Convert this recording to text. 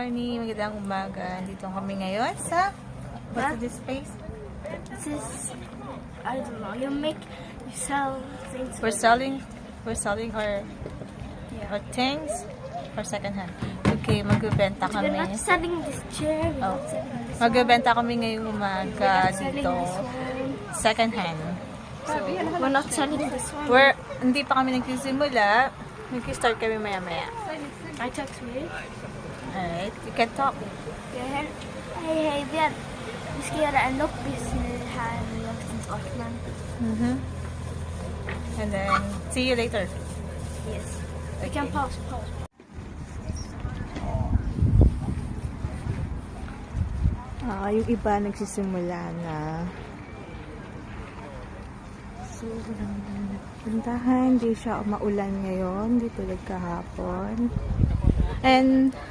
Morning, magandang umaga. Dito kami ngayon sa what's this space? This is, I don't know, you sell things. We're selling our things for second hand. Okay, magbebenta We're kami. not selling this chair, we're Oh. not selling this Magbebenta kami ngayong one. umaga We're not selling dito. this one. Second hand. So, We're not selling this one. hindi pa kami nagsisimula. Nag-start kami maya-maya. I talk to you. Alright, you can talk. Hey, hey, Björn. Vi ska göra en loppis nu här i Östersundsgatan. And then, see you later. Yes. We can pause. Yung iba nagsisimula na. So, walang puntahan. Hindi siya maulan ngayon. Hindi tulad kahapon. And